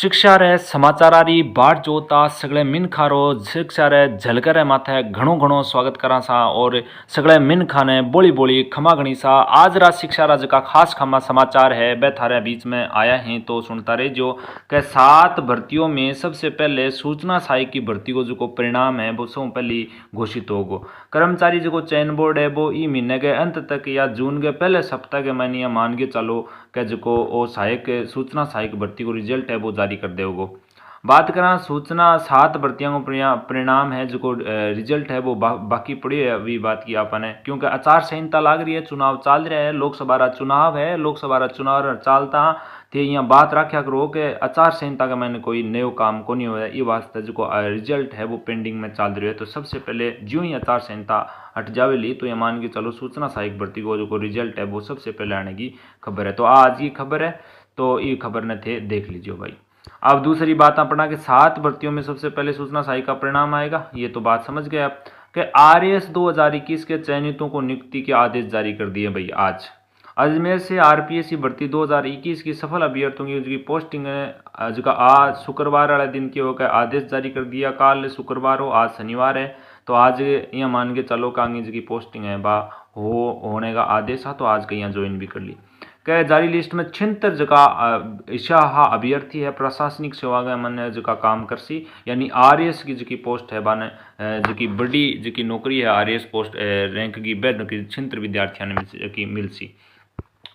शिक्षा रे समाचारारी बाट जोता सगळे मिनखारो शिक्षा रे झलकरे माथे घणो घणो स्वागत करा सा और सगळे मिनखा ने बोली बोली खमा घणी सा। आज रा शिक्षा रा जका खास खमा समाचार है बे थारे बीच में आया है तो सुनता रहे जो के 7 भर्तियों में सबसे पहले सूचना सहायक की भर्ती को जो परिणाम है वो सब पहले घोषित होगो। कर्मचारी जो चयन बोर्ड है वो ई महीने के अंत तक या जून के पहले सप्ताह के महीने मान के चलो के जो वो सहायक सूचना सहायक भर्ती को रिजल्ट है वो जारी कर देगो। बात करा सूचना 7 भर्तियों को परिणाम है जो रिजल्ट है वो बाकी पड़ी है अभी बात की आपने, क्योंकि आचार संहिता लाग रही है, चुनाव चल रहा है, लोकसभा रा चुनाव है, लोकसभा रा चुनाव चलता थे यहाँ बात रखा करो कि आचार संहिता का मैंने कोई नयो काम को नहीं हुआ ये वास्ते जो रिजल्ट है वो पेंडिंग में चल रही है। तो सबसे पहले जो ही आचार संहिता हट जावेली तो ये मान के चलो सूचना सहायक भर्ती को जो रिजल्ट है वो सबसे पहले आने की खबर है। तो आज की खबर है तो ये खबर ने थे देख लीजिए भाई। अब दूसरी बात अपना कि 7 भर्तियों में सबसे पहले सूचना सहायक का परिणाम आएगा, ये तो बात समझ गए आप कि RAS 2021 के चयनितों को नियुक्ति के आदेश जारी कर दिए भाई। आज अजमेर से RPSC भर्ती 2021 की सफल अभ्यर्थियों की पोस्टिंग जो आज शुक्रवार वाले दिन के होकर आदेश जारी कर दिया। कल शुक्रवार हो, आज शनिवार है, तो आज यहाँ मान के चलो कांगी की पोस्टिंग है बा होने का आदेश है, तो आज के यहाँ ज्वाइन भी कर ली। कह जारी लिस्ट में 76 जगह इच्छा अभ्यर्थी है प्रशासनिक सेवा का मन जगह काम कर सी, यानी RAS की जो पोस्ट है बाने जो बड़ी जो नौकरी है RAS पोस्ट रैंक की बेड 76 विद्यार्थियों ने मिल सी।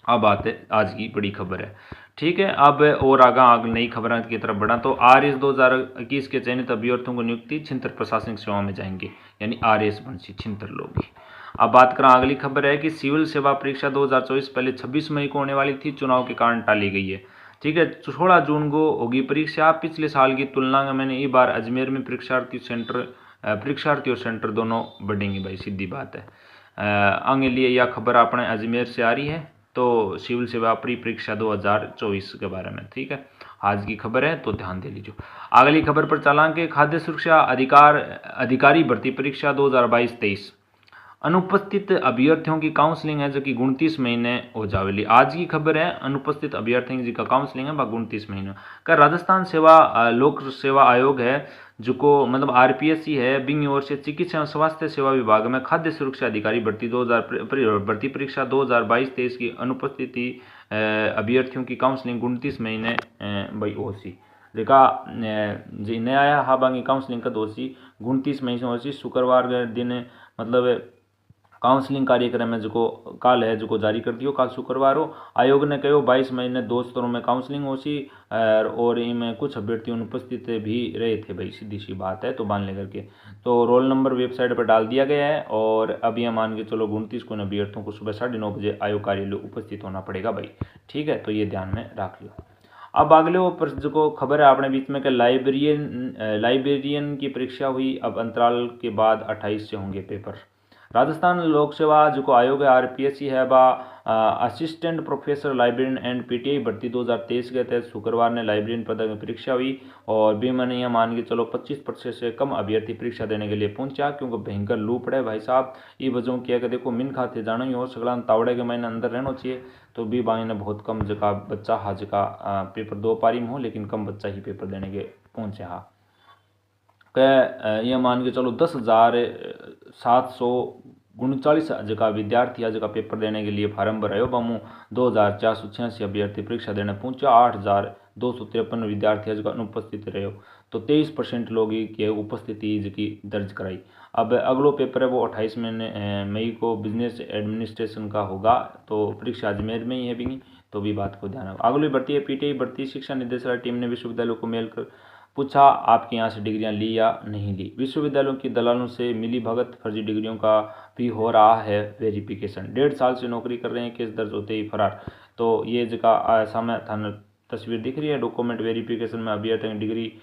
अब बात है आज की बड़ी खबर है, ठीक है। अब और आग नई खबर की तरफ बढ़ा तो RAS 2021 के चयनित अभ्यर्थियों को नियुक्ति 76 प्रशासनिक सेवा में जाएंगे, यानी RAS बन सी 76 लोग। अब बात करें अगली खबर है कि सिविल सेवा परीक्षा 2024 पहले 26 मई को होने वाली थी, चुनाव के कारण टाली गई है, ठीक है। 16 जून को होगी परीक्षा। पिछले साल की तुलना में मैंने ये बार अजमेर में परीक्षार्थी और सेंटर दोनों बढ़ेंगे भाई, सीधी बात है। आगे लिए यह खबर अपने अजमेर से आ रही है तो सिविल सेवा प्री परीक्षा 2024 के बारे में, ठीक है, आज की खबर है तो ध्यान दे लीजिए। अगली खबर पर चला के खाद्य सुरक्षा अधिकारी भर्ती परीक्षा 2022-23 अनुपस्थित अभ्यर्थियों की काउंसलिंग है जो कि 29 महीने हो जावेली। आज की खबर है अनुपस्थित अभ्यर्थियों की काउंसलिंग है 29 महीने का। राजस्थान लोक सेवा आयोग है जो को मतलब RPSC है, बिंग ओर से चिकित्सा एवं स्वास्थ्य सेवा विभाग में खाद्य सुरक्षा अधिकारी भर्ती भर्ती परीक्षा 2022-23 की अनुपस्थिति अभ्यर्थियों की काउंसलिंग 29 महीने भाई होसी देखा जी नया हाँ बाकी काउंसलिंग का दोषी 29 मई से होसी। शुक्रवार के दिन मतलब काउंसलिंग कार्यक्रम है जो काल है जो जारी कर दियो, काल शुक्रवार हो। आयोग ने कहो 22 मई ने 2 स्तरों में काउंसलिंग हो सी और इनमें कुछ अभ्यर्थी अनुपस्थित भी रहे थे भाई, सीधी सी बात है। तो मान लेकर के तो रोल नंबर वेबसाइट पर डाल दिया गया है और अब यह मान के चलो 29 को अभ्यर्थियों को सुबह 9:30 बजे आयोग कार्यालय उपस्थित होना पड़ेगा भाई, ठीक है। तो ये ध्यान में रख लो। अब अगले वो जो खबर है अपने बीच में कि लाइब्रेरियन की परीक्षा हुई, अब अंतराल के बाद 28 से होंगे पेपर। राजस्थान लोक सेवा जो आयोग है RPSC है बा assistant professor librarian and PTI भर्ती 2023 के तहत शुक्रवार ने लाइब्रेरियन पद में परीक्षा हुई और भी मैंने यह मान के चलो 25% से कम अभ्यर्थी परीक्षा देने के लिए पहुंचा, क्योंकि भयंकर लू पड़े भाई साहब। ये वजह किया कि देखो मिन खाते जाना ही हो सगला तावड़े के महीने अंदर रहना चाहिए, तो भी बाई ने बहुत कम जगह बच्चा हा जगह पेपर 2 पारी में हो, लेकिन कम बच्चा ही पेपर देने के पहुंचे हा ये मान के चलो 10,739 जगह विद्यार्थी आ जगह पेपर देने के लिए फार्म भरायो बमू 2,486 अभ्यर्थी परीक्षा देने पहुंचा। 8,253 विद्यार्थी जगह अनुपस्थित रहे, तो 23% लोग की उपस्थिति की दर्ज कराई। अब अगलो पेपर है वो 28 मई को बिजनेस एडमिनिस्ट्रेशन का होगा, तो परीक्षा अजमेर में ही है भी, तो भी बात को ध्यान रखो। अगली भर्ती है PTI भर्ती। शिक्षा निदेशालय टीम ने विश्वविद्यालयों को मेल कर पूछा आपके यहाँ से डिग्रियां ली या नहीं ली। विश्वविद्यालयों की दलालों से मिली भगत, फर्जी डिग्रियों का भी हो रहा है वेरिफिकेशन। 1.5 साल से नौकरी कर रहे हैं, केस दर्ज होते ही फरार। तो ये जगह सामने थाना तस्वीर दिख रही है। डॉक्यूमेंट वेरिफिकेशन में अभ्यर्थी डिग्री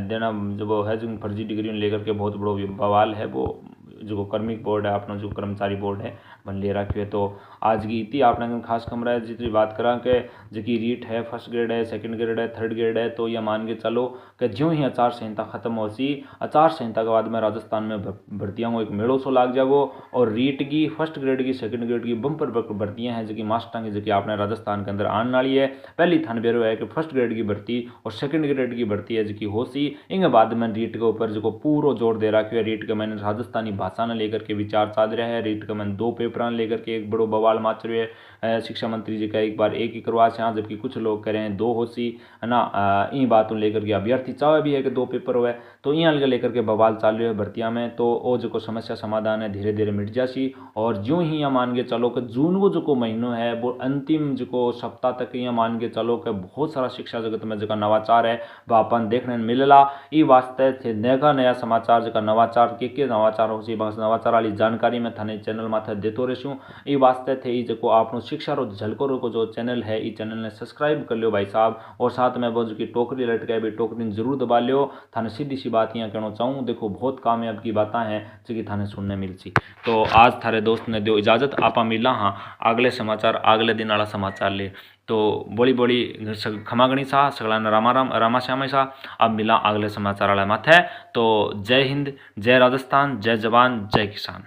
देना जो है जो फर्जी डिग्री लेकर के बहुत बड़ा बवाल है वो जो कार्मिक बोर्ड है अपना जो कर्मचारी बोर्ड है बन ले रखी है। तो आज की इतनी आपने खास खबर है जितनी बात करा कि जी रीट है फर्स्ट ग्रेड है सेकंड ग्रेड है थर्ड ग्रेड है। तो यह मान के चलो कि ज्यों ही आचार संहिता खत्म हो सी आचार संहिता के बाद में राजस्थान में भर्तियों को एक मेड़ो सो लाग जागो और रीट की फर्स्ट ग्रेड की सेकंड ग्रेड की बंपर भर्तियां हैं जो कि मास्टर की जो कि आपने राजस्थान के अंदर आने वाली है। पहली थान बेरो है कि फर्स्ट ग्रेड की भर्ती और सेकंड ग्रेड की भर्ती है जो कि हो सी इंगे बाद में रीट के ऊपर जो पूरा जोर दे रखा है। रीट के मैंने राजस्थानी भाषा ने लेकर के विचार चाल रहा है। रीट के मैंने 2 पेपर लेकर के एक बड़ो बवाल माच रहे है। शिक्षा मंत्री जी का एक बार एक ही करवा से जबकि कुछ लोग कह रहे हैं 2 हो सी है ना। इन बातों लेकर के अभ्यर्थी चाहे भी है कि 2 पेपर हुए तो यहाँ लेकर के बवाल चाल रहे है भर्तियां में। तो वो जो समस्या समाधान है धीरे धीरे मिट जासी और ज्यों ही यहाँ मान के चलो कि जून को जो महीनों है वो अंतिम जो सप्ताह तक यहाँ मान के चलो कि बहुत सारा शिक्षा जगत में जो नवाचार है वह अपन देखने मिलला। ये वास्ते थे नया समाचार जो नवाचार के नवाचार हो सी नवाचार वाली जानकारी में थाने चैनल माथे देते रहूँ। ये वास्ते थे जो आपनो शिक्षा रो झलको को जो चैनल है ये चैनल ने सब्सक्राइब कर लियो भाई साहब और साथ में वो जो की टोकरी लटकाए भी टोकरी जरूर दबा लियो। थाने सीधी सी बात यहाँ कहना चाहूँ देखो बहुत कामयाब की बातें हैं जो कि थाने सुनने मिलती। तो आज थारे दोस्त ने दो इजाज़त आपा मिला हाँ अगले समाचार अगले दिन वाला समाचार ले। तो बड़ी बड़ी खमागणी सा सगला रामा श्याम सा अब मिला अगले समाचार वाला माथे। तो जय हिंद जय राजस्थान जय जवान जय किसान।